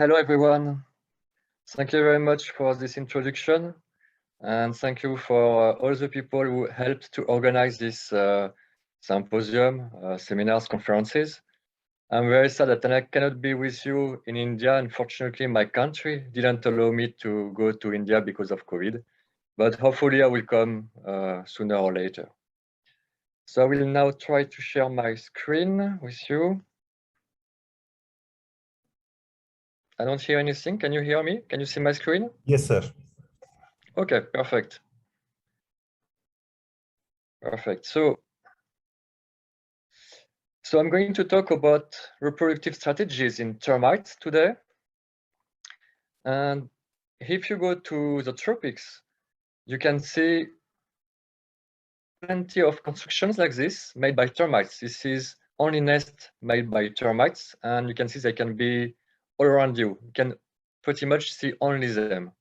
Hello, everyone. Thank you very much for this introduction. And thank you for all the people who helped to organize this symposium, seminars, conferences. I'm very sad that I cannot be with you in India. Unfortunately, my country didn't allow me to go to India because of COVID, but hopefully I will come sooner or later. So I will now try to share my screen with you. I don't hear anything. Can you hear me? Can you see my screen? Yes, sir. Okay, perfect. Perfect. So I'm going to talk about reproductive strategies in termites today. And if you go to the tropics, you can see plenty of constructions like this made by termites. This is only nest made by termites, and you can see they can be all around you. You can pretty much see only them.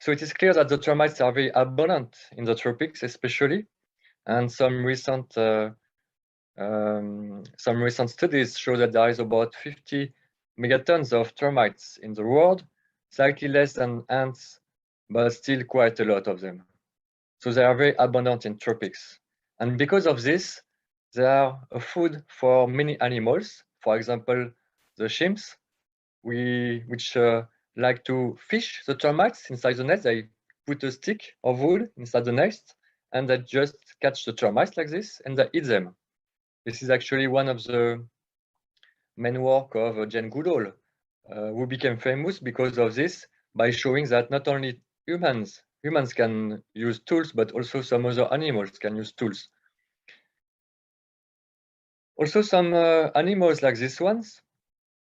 So it is clear that the termites are very abundant in the tropics, especially, and some recent studies show that there is about 50 megatons of termites in the world, slightly less than ants, but still quite a lot of them. So they are very abundant in tropics. And because of this, they are a food for many animals. For example, the chimps, which like to fish the termites inside the nest. They put a stick of wood inside the nest, and they just catch the termites like this, and they eat them. This is actually one of the main work of Jane Goodall, who became famous because of this, by showing that not only humans can use tools, but also some other animals can use tools. Also, some animals like these ones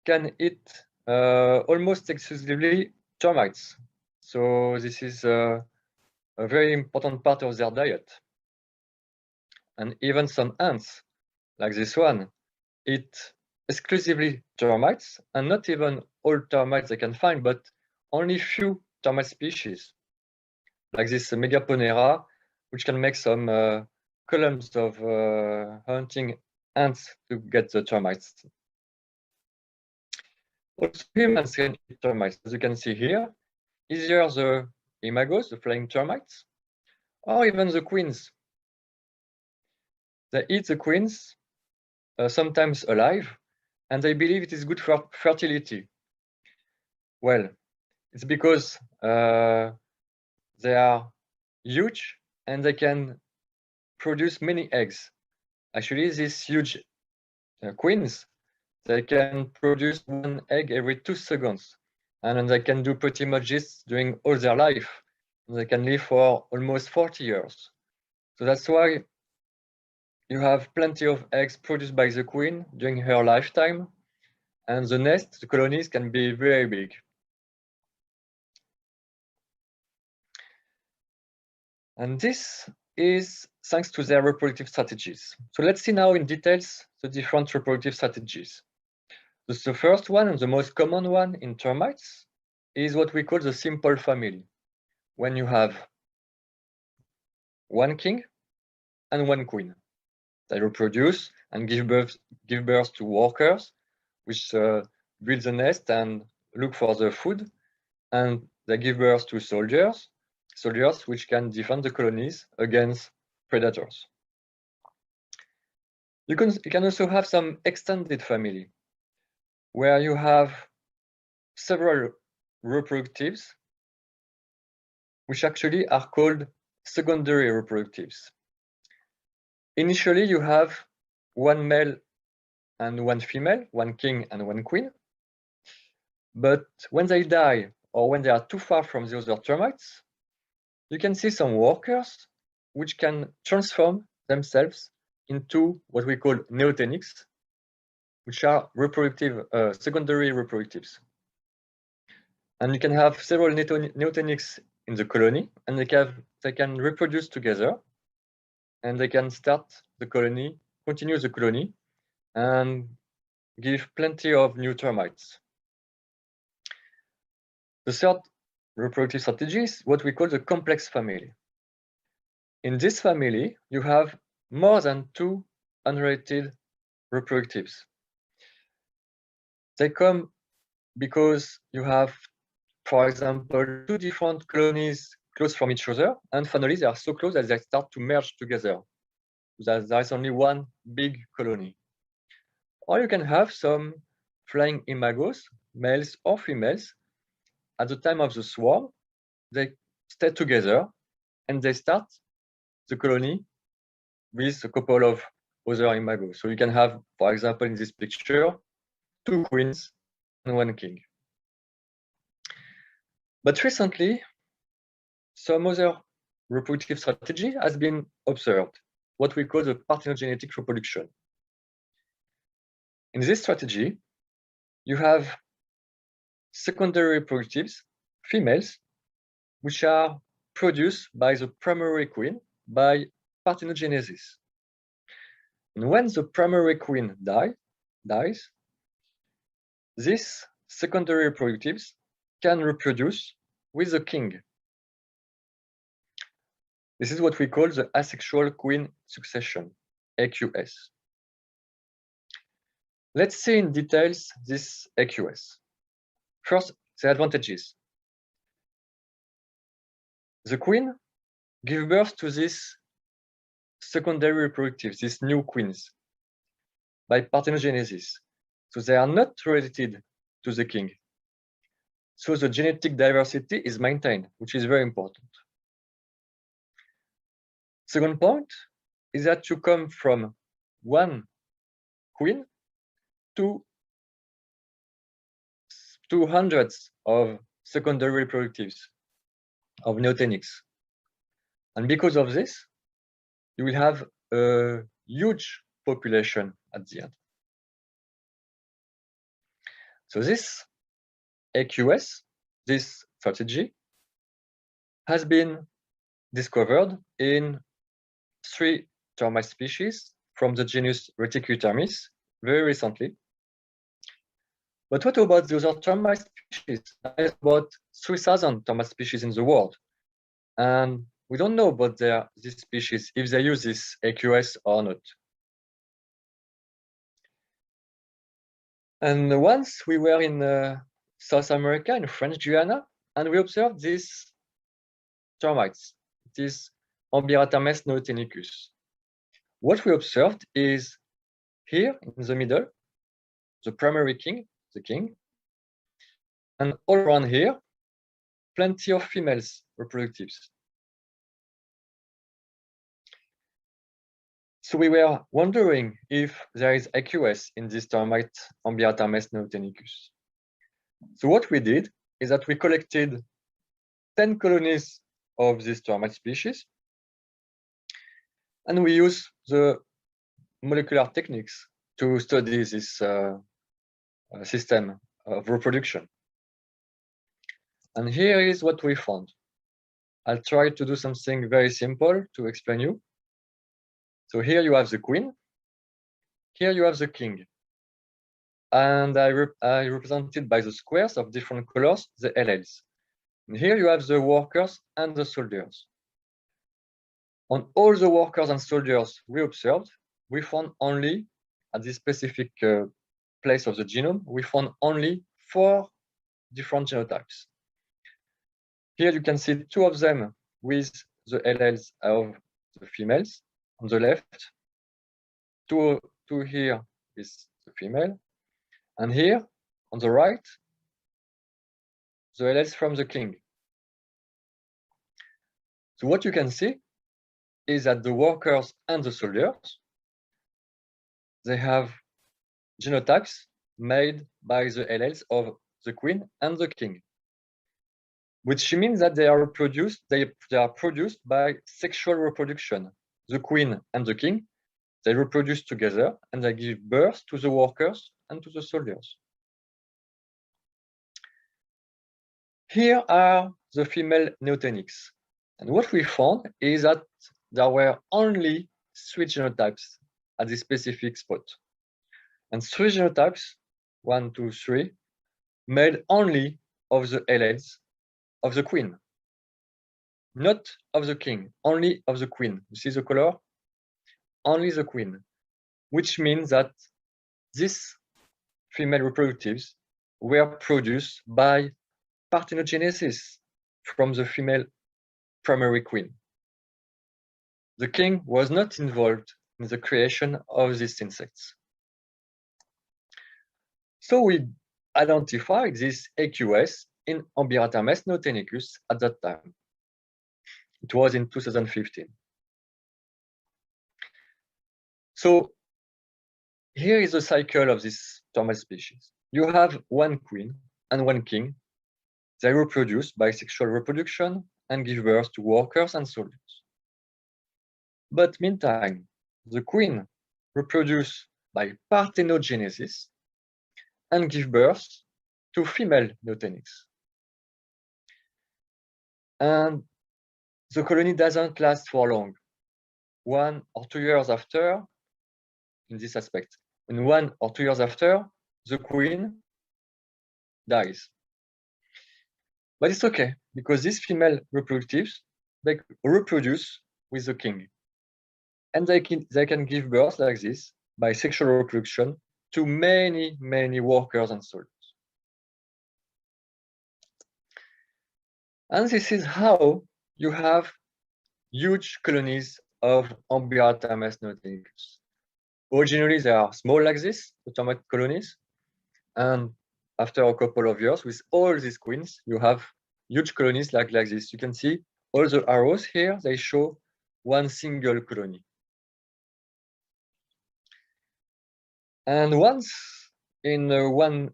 can eat almost exclusively termites. So this is a very important part of their diet. And even some ants, like this one, eat exclusively termites, and not even all termites they can find, but only few termite species, like this Megaponera, which can make some columns of hunting ants to get the termites. Also, humans can eat termites, as you can see here. Either the imagos, the flying termites, or even the queens. They eat the queens, sometimes alive, and they believe it is good for fertility. Well, it's because they are huge and they can produce many eggs. Actually, these huge queens, they can produce one egg every 2 seconds. And they can do pretty much this during all their life. They can live for almost 40 years. So that's why you have plenty of eggs produced by the queen during her lifetime. And the nest, the colonies, can be very big. And this is thanks to their reproductive strategies. So let's see now in details the different reproductive strategies. The first one, and the most common one in termites, is what we call the simple family, when you have one king and one queen. They reproduce and give birth to workers, which build the nest and look for the food, and they give birth to soldiers which can defend the colonies against predators. You can also have some extended family, where you have several reproductives, which actually are called secondary reproductives. Initially, you have one male and one female, one king and one queen. But when they die, or when they are too far from the other termites, you can see some workers which can transform themselves into what we call neotenics, which are secondary reproductives. And you can have several neotenics in the colony, and they can reproduce together, and they can start the colony, continue the colony, and give plenty of new termites. The third reproductive strategy is what we call the complex family. In this family, you have more than 2 unrelated reproductives. They come because you have, for example, two different colonies close from each other, and finally they are so close that they start to merge together. There is only one big colony. Or you can have some flying imagos, males or females. At the time of the swarm, they stay together and they start the colony with a couple of other imagos. So you can have, for example, in this picture, two queens and one king. But recently, some other reproductive strategy has been observed, what we call the parthenogenetic reproduction. In this strategy, you have secondary reproductives, females, which are produced by the primary queen by parthenogenesis. And when the primary queen dies, these secondary reproductives can reproduce with the king. This is what we call the asexual queen succession, AQS. Let's see in details this AQS. First, the advantages. The queen gives birth to these secondary reproductives, these new queens, by parthenogenesis. So they are not related to the king. So the genetic diversity is maintained, which is very important. Second point is that you come from one queen to hundreds of secondary reproductives of neotenics. And because of this, you will have a huge population at the end. So this AQS, this strategy, has been discovered in 3 termite species from the genus Reticutermis very recently. But what about the other termite species? There's about 3,000 termite species in the world. And we don't know about these species, if they use this AQS or not. And once we were in South America, in French Guiana, and we observed these termites, this Ambiratermes neotenicus. What we observed is here in the middle, the primary king, the king, and all around here, plenty of females reproductives. So we were wondering if there is AQS in this termite Ambiratermes neotenicus. So what we did is that we collected 10 colonies of this termite species, and we use the molecular techniques to study this system of reproduction. And here is what we found. I'll try to do something very simple to explain you. So here you have the queen, here you have the king. And I represented by the squares of different colors, the alleles. And here you have the workers and the soldiers. On all the workers and soldiers we observed, we found only, at this specific place of the genome, we found only 4 different genotypes. Here you can see 2 of them with the alleles of the females on the left, 2 here is the female, and here on the right, the alleles from the king. So what you can see is that the workers and the soldiers, they have genotypes made by the alleles of the queen and the king, which means that they are produced, they are produced by sexual reproduction. The queen and the king, they reproduce together and they give birth to the workers and to the soldiers. Here are the female neotenics. And what we found is that there were only 3 genotypes at this specific spot. And 3 genotypes, 1, 2, 3, made only of the alleles of the queen, not of the king, only of the queen. You see the color? Only the queen, which means that these female reproductives were produced by parthenogenesis from the female primary queen. The king was not involved in the creation of these insects. So we identified this AQS in Ambirathames notenicus at that time. It was in 2015. So here is the cycle of this termite species. You have one queen and one king. They reproduce by sexual reproduction and give birth to workers and soldiers. But meantime, the queen reproduces by parthenogenesis and give birth to female neotenics. And the colony doesn't last for long. 1 or 2 years after, in this aspect, in 1 or 2 years after, the queen dies. But it's okay, because these female reproductives, they reproduce with the king. And they can give birth like this by sexual reproduction to many, many workers and soldiers. And this is how you have huge colonies of Ambirathames notenicus. Originally, they are small like this, the termite colonies. And after a couple of years, with all these queens, you have huge colonies like this. You can see all the arrows here, they show one single colony. And once in one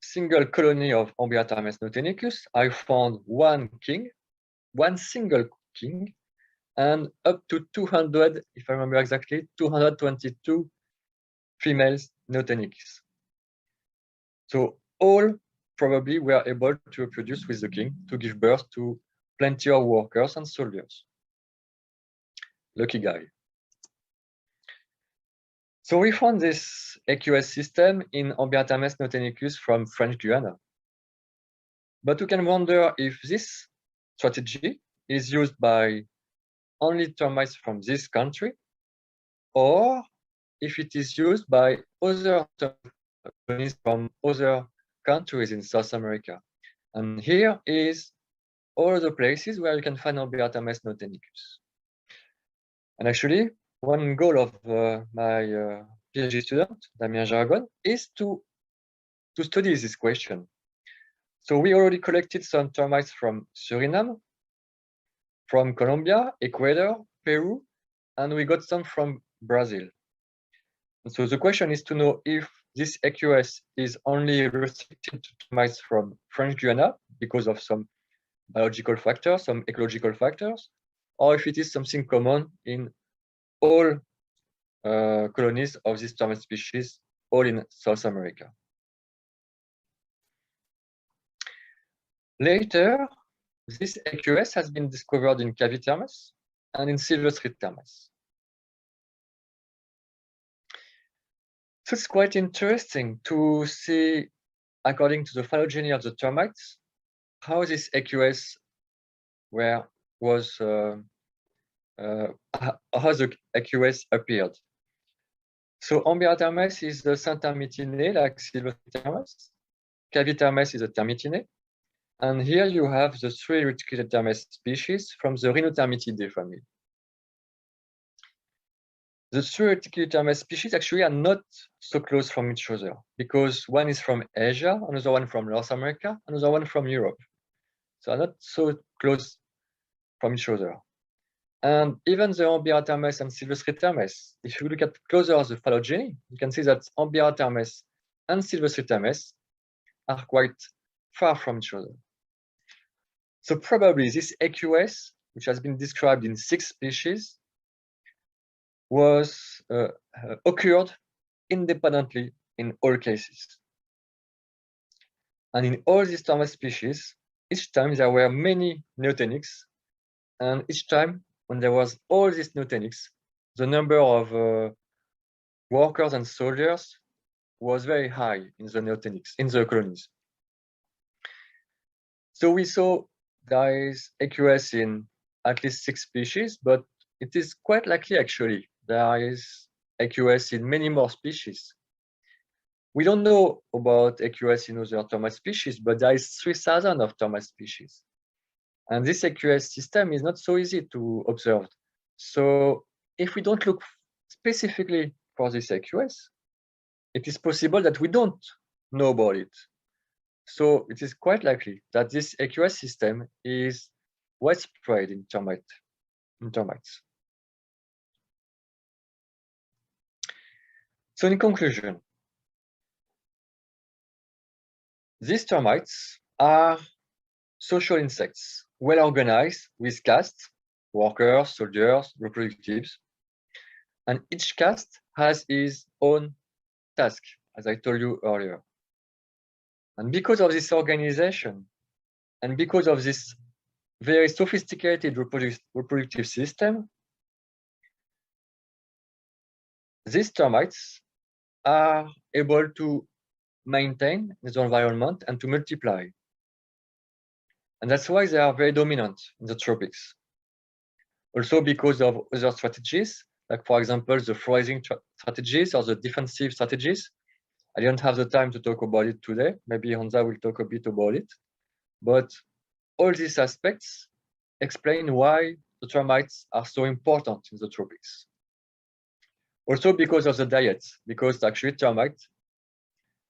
single colony of Ambirathames notenicus, I found one king, one single king, and up to 200, if I remember exactly, 222 females notenicus. So all probably were able to reproduce with the king to give birth to plenty of workers and soldiers. Lucky guy. So we found this AQS system in Ambirathames notenicus from French Guiana. But we can wonder if this strategy is used by only termites from this country, or if it is used by other colonies from other countries in South America. And here is all the places where you can find Ambirathames notenicus. And actually, one goal of my PhD student, Damien Jargon, is to study this question. So we already collected some termites from Suriname, from Colombia, Ecuador, Peru, and we got some from Brazil. And so the question is to know if this AQS is only restricted to termites from French Guiana because of some biological factors, some ecological factors, or if it is something common in all colonies of this termite species, all in South America. Later, this AQS has been discovered in Cavitermes and in silver-street termites. So it's quite interesting to see, according to the phylogeny of the termites, how this AQS how the AQS appeared. So Ambirathames is the Saint-Termitine, like silver-street termites. Cavitermes is a Termitine. And here you have the 3 reticulated termites species from the Rhinotermitidae family. The 3 reticulated termites species actually are not so close from each other, because one is from Asia, another one from North America, another one from Europe. So are not so close from each other. And even the Ambirathames and silver-street termites, if you look at closer the phylogeny, you can see that Ambirathames and silver-street termites are quite far from each other. So probably this AQS, which has been described in 6 species, was occurred independently in all cases. And in all these termite species, each time there were many neotenics, and each time when there was all these neotenics, the number of workers and soldiers was very high in the neotenics, in the colonies. So we saw there is AQS in at least 6 species, but it is quite likely actually there is AQS in many more species. We don't know about AQS in other termite species, but there is 3,000 of termite species. And this AQS system is not so easy to observe. So if we don't look specifically for this AQS, it is possible that we don't know about it. So it is quite likely that this AQS system is widespread in termites. So in conclusion, these termites are social insects, well organized with castes, workers, soldiers, reproductives, and each caste has its own task, as I told you earlier. And because of this organization, and because of this very sophisticated reproductive system, these termites are able to maintain the environment and to multiply. And that's why they are very dominant in the tropics. Also because of other strategies, like for example, the freezing strategies or the defensive strategies. I didn't have the time to talk about it today. Maybe Hansa will talk a bit about it. But all these aspects explain why the termites are so important in the tropics. Also because of the diet, because actually termites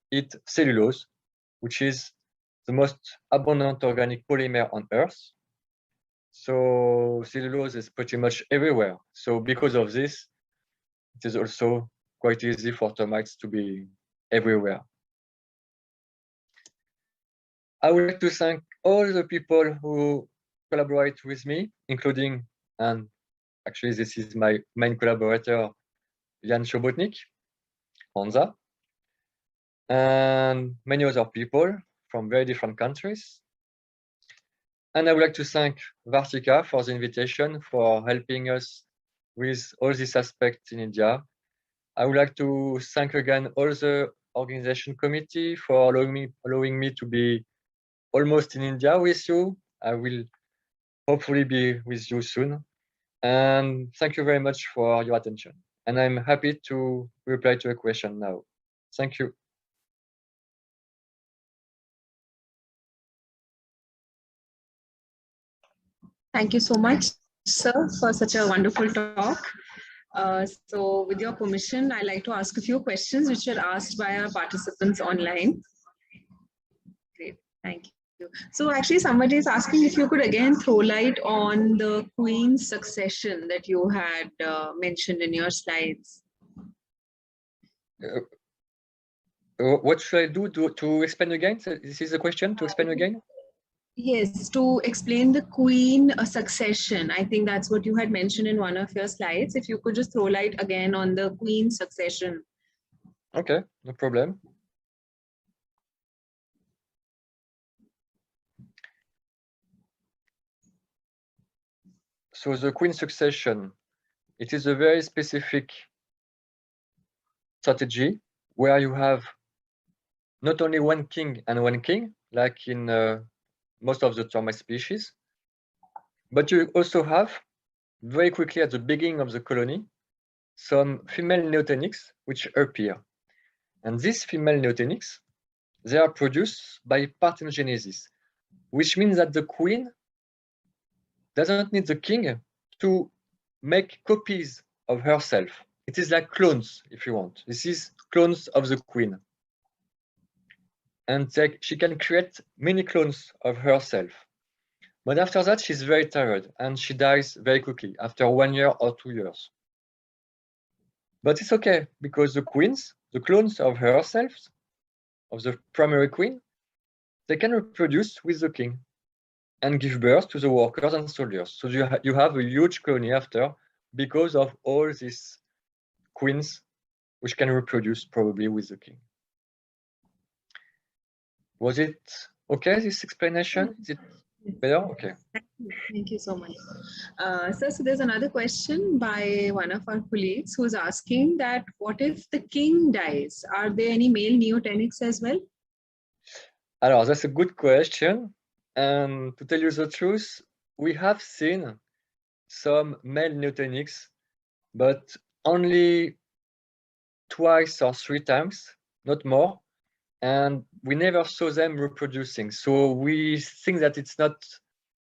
eat cellulose, which is the most abundant organic polymer on Earth. So cellulose is pretty much everywhere. So because of this, it is also quite easy for termites to be everywhere. I would like to thank all the people who collaborate with me, including, and actually this is my main collaborator, Jan Chobotnik, Hansa, and many other people from very different countries. And I would like to thank Vartika for the invitation, for helping us with all these aspects in India. I would like to thank again all the organization committee for allowing me to be almost in India with you. I will hopefully be with you soon. And thank you very much for your attention. And I'm happy to reply to a question now. Thank you. Thank you so much, sir, for such a wonderful talk. So with your permission, I'd like to ask a few questions which were asked by our participants online. Great, thank you. So actually somebody is asking if you could again throw light on the queen succession that you had mentioned in your slides. What should I do to explain again? So this is the question, to explain again? Yes, to explain the queen succession. I think that's what you had mentioned in one of your slides. If you could just throw light again on the queen succession. Okay, no problem. So the queen succession, it is a very specific strategy where you have not only one king and one king, like in most of the termite species, but you also have very quickly at the beginning of the colony some female neotenics which appear. And these female neotenics, they are produced by parthenogenesis, which means that the queen doesn't need the king to make copies of herself. It is like clones, if you want. This is clones of the queen. And she can create many clones of herself. But after that, she's very tired and she dies very quickly after 1 year or 2 years. But it's okay because the queens, the clones of herself, of the primary queen, they can reproduce with the king and give birth to the workers and soldiers. So you have a huge colony after because of all these queens which can reproduce probably with the king. Was it okay, this explanation? Is it better? Okay. Thank you so much. So there's another question by one of our colleagues who's asking that what if the king dies? Are there any male neotenics as well? Alors, that's a good question. And to tell you the truth, we have seen some male neotenics, but only twice or 3 times not more. And we never saw them reproducing. So we think that it's not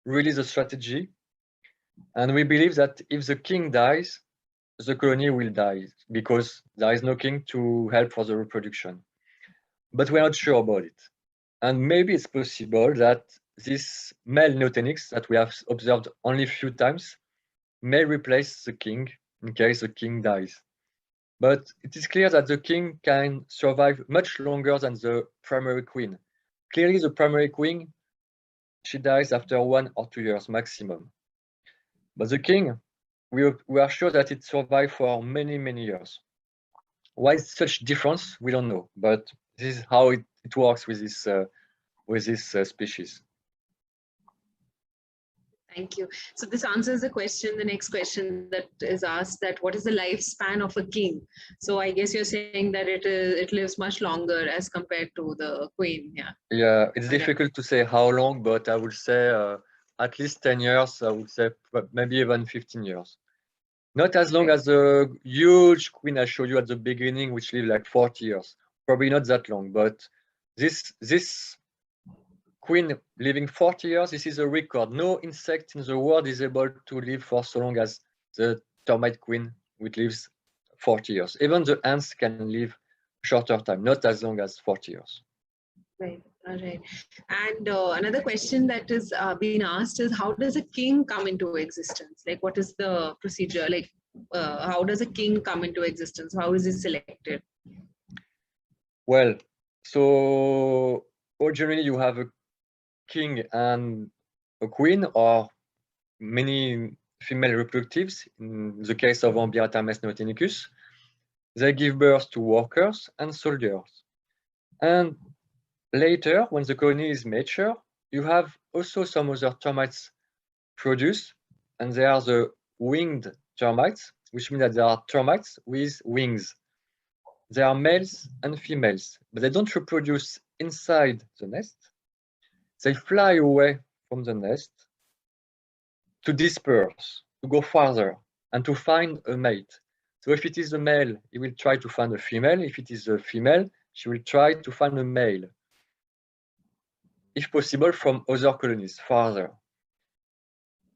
really the strategy. And we believe that if the king dies, the colony will die because there is no king to help for the reproduction. But we're not sure about it. And maybe it's possible that this male neotenics that we have observed only a few times may replace the king in case the king dies. But it is clear that the king can survive much longer than the primary queen. Clearly, the primary queen, she dies after 1 or 2 years maximum. But the king, we are sure that it survived for many, many years. Why is such difference? We don't know, but this is how it works with this species. Thank you. So this answers the question, the next question that is asked, that what is the lifespan of a king? So I guess you're saying that it lives much longer as compared to the queen. Yeah. Yeah, it's difficult to say how long, but I would say at least 10 years. I would say maybe even 15 years. Not as long as the huge queen I showed you at the beginning, which lived like 40 years. Probably not that long, but this queen living 40 years, this is a record. No insect in the world is able to live for so long as the termite queen, which lives 40 years. Even the ants can live shorter time, not as long as 40 years. Right. All right. And another question that is being asked is, how does a king come into existence? Like, what is the procedure? Like, how does a king come into existence? How is he selected? Well, so originally you have a king and a queen, or many female reproductives. In the case of Termite neotenicus, they give birth to workers and soldiers. And later, when the colony is mature, you have also some other termites produced, and they are the winged termites, which means that they are termites with wings. They are males and females, but they don't reproduce inside the nest. They fly away from the nest to disperse, to go farther, and to find a mate. So if it is a male, he will try to find a female. If it is a female, she will try to find a male. If possible, from other colonies, farther.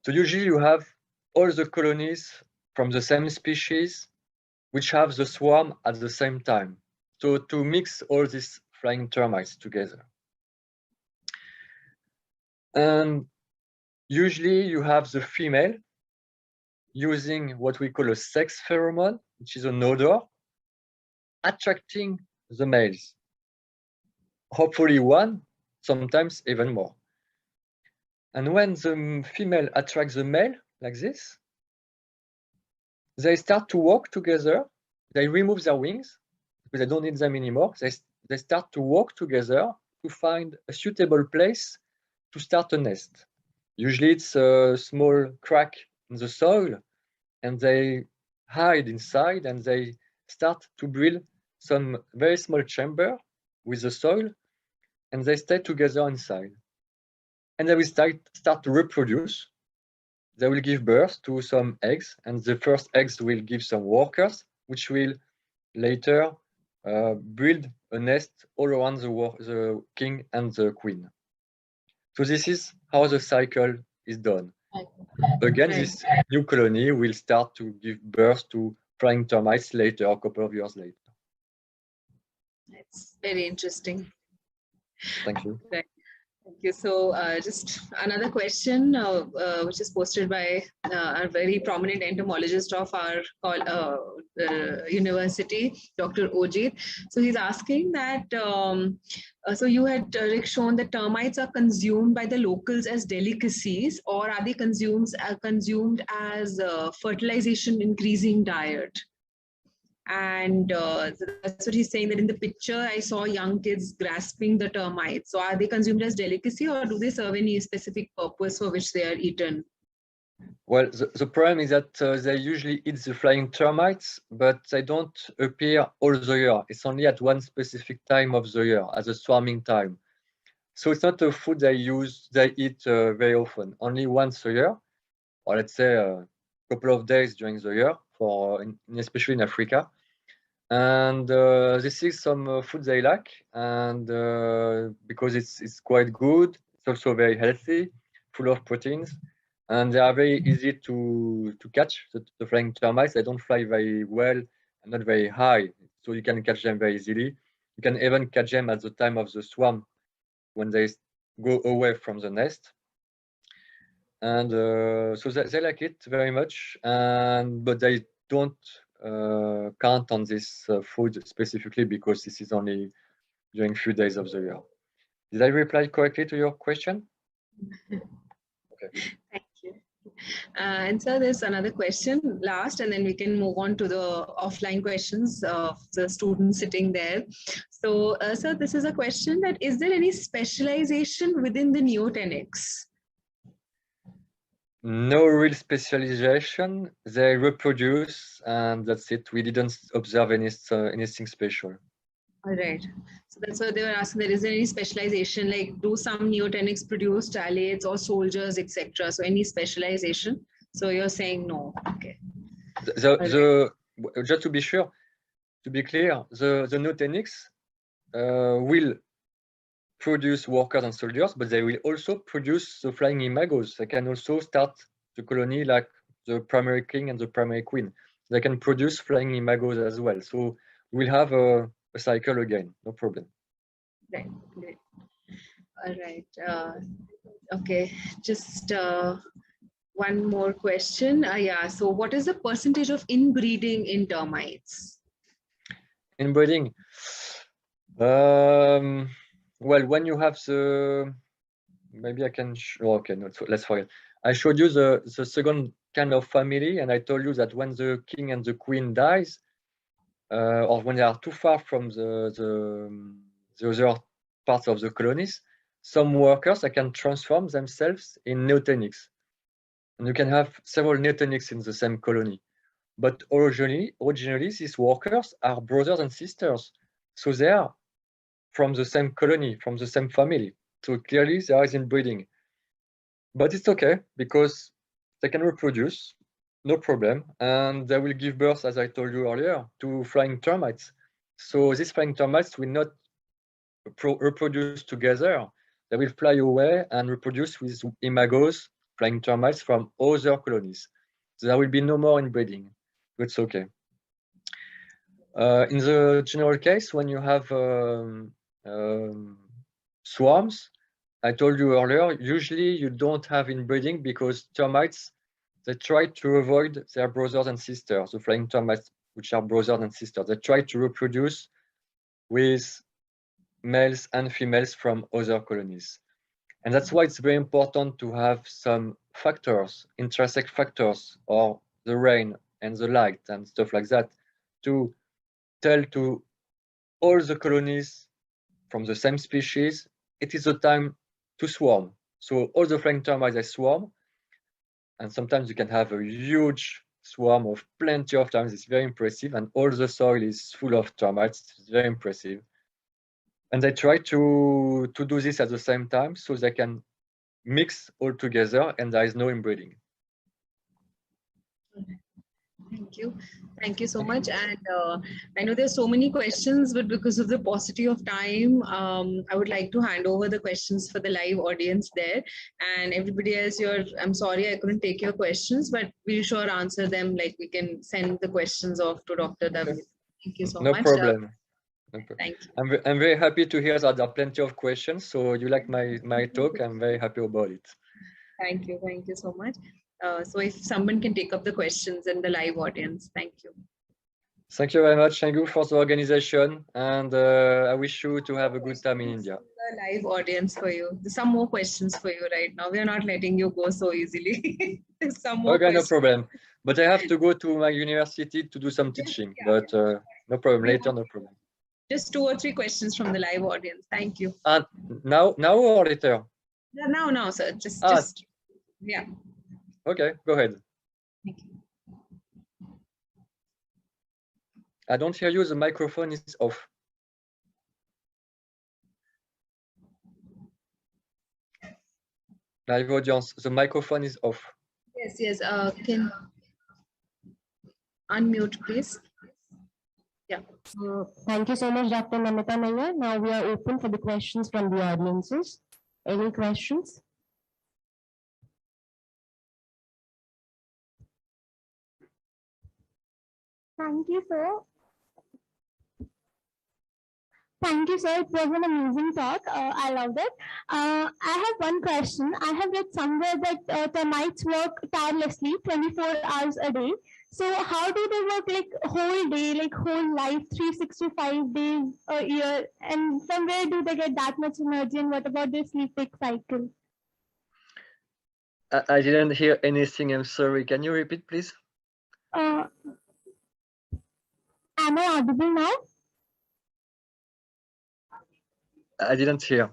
So usually you have all the colonies from the same species, which have the swarm at the same time. So to mix all these flying termites together. And usually you have the female using what we call a sex pheromone, which is an odor, attracting the males. Hopefully one, sometimes even more. And when the female attracts the male, like this, they start to walk together. They remove their wings because they don't need them anymore. They start to walk together to find a suitable place to start a nest. Usually it's a small crack in the soil, and they hide inside and they start to build some very small chamber with the soil, and they stay together inside. And they will start to reproduce. They will give birth to some eggs, and the first eggs will give some workers, which will later build a nest all around the king and the queen. So this is how the cycle is done. Again, this new colony will start to give birth to flying termites later, a couple of years later. That's very interesting. Thank you. Right. Thank you. So just another question, which is posted by a very prominent entomologist of our university, Dr. Ojit. So he's asking that, so you had, Rick, shown that termites are consumed by the locals as delicacies, or are they consumed as fertilization increasing diet? And that's what he's saying, that in the picture I saw young kids grasping the termites. So are they consumed as delicacy, or do they serve any specific purpose for which they are eaten? Well, the problem is that they usually eat the flying termites, but they don't appear all the year. It's only at one specific time of the year, as a swarming time. So it's not a food they eat very often, only once a year, or let's say a couple of days during the year, especially in Africa. And this is some food they like, and because it's quite good, it's also very healthy, full of proteins, and they are very easy to catch. The flying termites, they don't fly very well and not very high, so you can catch them very easily. You can even catch them at the time of the swarm when they go away from the nest. And so they like it very much, and but they don't count on this food specifically because this is only during few days of the year. Did I reply correctly to your question? Okay. Thank you. And so there's another question last, and then we can move on to the offline questions of the students sitting there. So, sir, this is a question that is there any specialization within the neotenics? No real specialization. They reproduce, and that's it. We didn't observe anything special. All right. So that's what they were asking. There is any specialization, like do some neotenics produce talates or soldiers, etc.? So any specialization? So you're saying no. Okay. Just to be sure, to be clear, the neotenics will produce workers and soldiers, but they will also produce the flying imagos. They can also start the colony like the primary king and the primary queen. They can produce flying imagos as well. So we'll have a cycle again, no problem. Right, great. All right. Okay, just one more question. Yeah, so what is the percentage of inbreeding in termites? Inbreeding. Well, when you have the, maybe I can, okay, no, so let's forget. I showed you the second kind of family, and I told you that when the king and the queen dies, or when they are too far from the other parts of the colonies, some workers that can transform themselves in neotenics. And you can have several neotenics in the same colony. But originally, these workers are brothers and sisters. So they are from the same colony, from the same family. So clearly there is inbreeding. But it's okay because they can reproduce, no problem. And they will give birth, as I told you earlier, to flying termites. So these flying termites will not reproduce together. They will fly away and reproduce with imagos, flying termites from other colonies. So there will be no more inbreeding. It's okay. In the general case, when you have swarms, I told you earlier, usually you don't have inbreeding because termites, they try to avoid their brothers and sisters, the flying termites, which are brothers and sisters. They try to reproduce with males and females from other colonies. And that's why it's very important to have some factors, intrinsic factors, or the rain and the light and stuff like that, to tell to all the colonies from the same species, it is the time to swarm. So all the flying termites, they swarm, and sometimes you can have a huge swarm of plenty of termites. It's very impressive, and all the soil is full of termites. It's very impressive. And they try to do this at the same time so they can mix all together and there is no inbreeding. Thank you so much. And I know there's so many questions, but because of the paucity of time, I would like to hand over the questions for the live audience there. And everybody else, I'm sorry I couldn't take your questions, but we'll sure answer them. Like we can send the questions off to Dr. David. Thank you so much. No problem. Thank you. I'm very happy to hear that there are plenty of questions. So you like my talk. I'm very happy about it. Thank you so much. So if someone can take up the questions in the live audience, thank you. Thank you very much. Thank you for the organization, and I wish you to have a good time in India. The live audience for you. There's some more questions for you right now. We are not letting you go so easily. There's some more okay, questions. No problem. But I have to go to my university to do some teaching. Yeah, but no problem. Later, no problem. Just 2 or 3 questions from the live audience. Thank you. Now or later? Now, sir. Just yeah. Okay, go ahead. Thank you. I don't hear you. The microphone is off. Live audience, the microphone is off. Yes. Can unmute, please. Yeah. Thank you so much, Dr. Namita Nayyar. Now we are open for the questions from the audiences. Any questions? Thank you, sir. Thank you, sir. It was an amazing talk. I loved it. I have one question. I have read somewhere that termites work tirelessly 24 hours a day. So how do they work like whole day, like whole life, 365 days a year? And from where do they get that much energy? And what about their sleep-wake cycle? I didn't hear anything. I'm sorry. Can you repeat, please? Am I audible now? I didn't hear.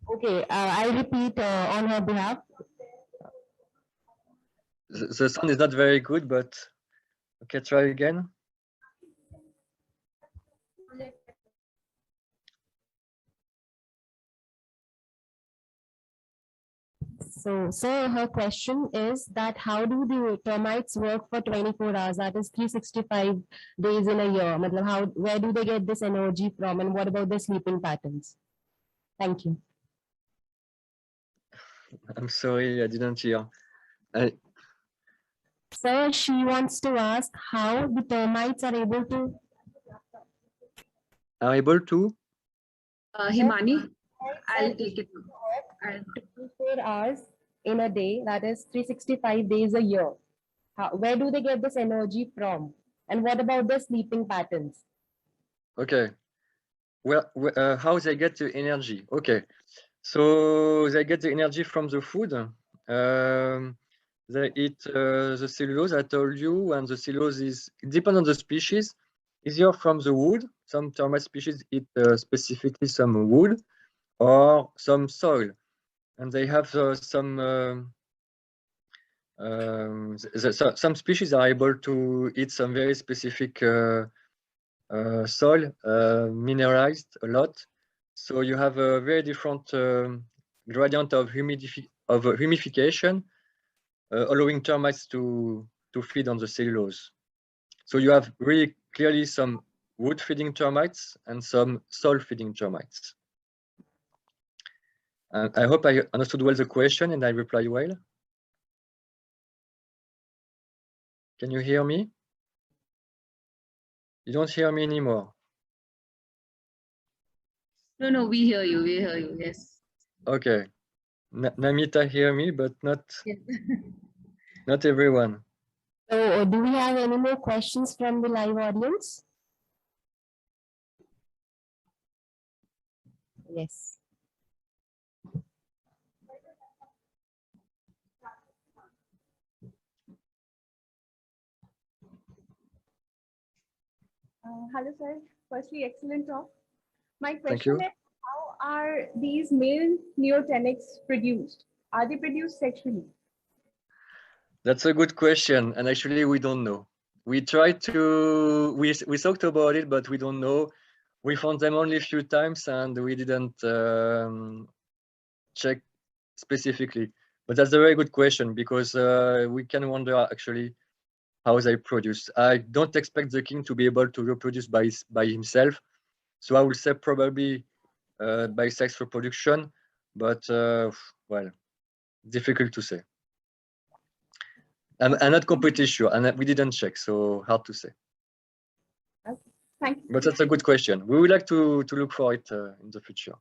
Okay, I'll repeat on her behalf. The sound is not very good, but okay, try again. So, her question is that how do the termites work for 24 hours? That is 365 days in a year. Matlab where do they get this energy from, and what about their sleeping patterns? Thank you. I'm sorry, I didn't hear. Sir, she wants to ask how the termites are able to. Himani, I'll take it. 24 hours in a day, that is 365 days a year. Where do they get this energy from? And what about their sleeping patterns? Okay. Well, how they get the energy? Okay. So they get the energy from the food. They eat the cellulose, I told you, and the cellulose is, it depends on the species, easier from the wood. Some termite species eat specifically some wood or some soil. And they have some species are able to eat some very specific soil, mineralized a lot. So you have a very different gradient of humidification, allowing termites to feed on the cellulose. So you have really clearly some wood-feeding termites and some soil-feeding termites. I hope I understood well the question and I reply well. Can you hear me? You don't hear me anymore. No, we hear you. We hear you. Yes. Okay. Namita hear me, but not not everyone. So, do we have any more questions from the live audience? Yes. Hello, sir. Firstly, excellent talk. My Thank question you. is, how are these male neotenics produced? Are they produced sexually? That's a good question, and actually we don't know. We tried to, we talked about it, but we don't know. We found them only a few times, and we didn't check specifically. But that's a very good question, because we can wonder actually how they produce. I don't expect the king to be able to reproduce by himself, so I will say probably by sex reproduction, but well, difficult to say. I'm not completely sure, and we didn't check, so hard to say. Thank you. But that's a good question. We would like to look for it in the future.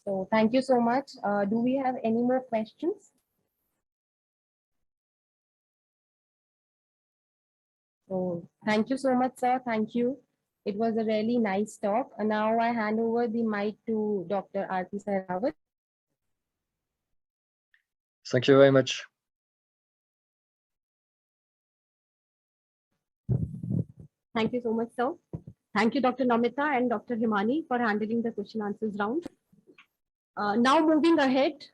So thank you so much. Do we have any more questions? So thank you so much, sir. Thank you. It was a really nice talk. And now I hand over the mic to Dr. Aarti Sehrawat. Thank you very much. Thank you so much, sir. Thank you, Dr. Namita and Dr. Himani, for handling the question answers round. Now moving ahead